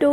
2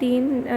3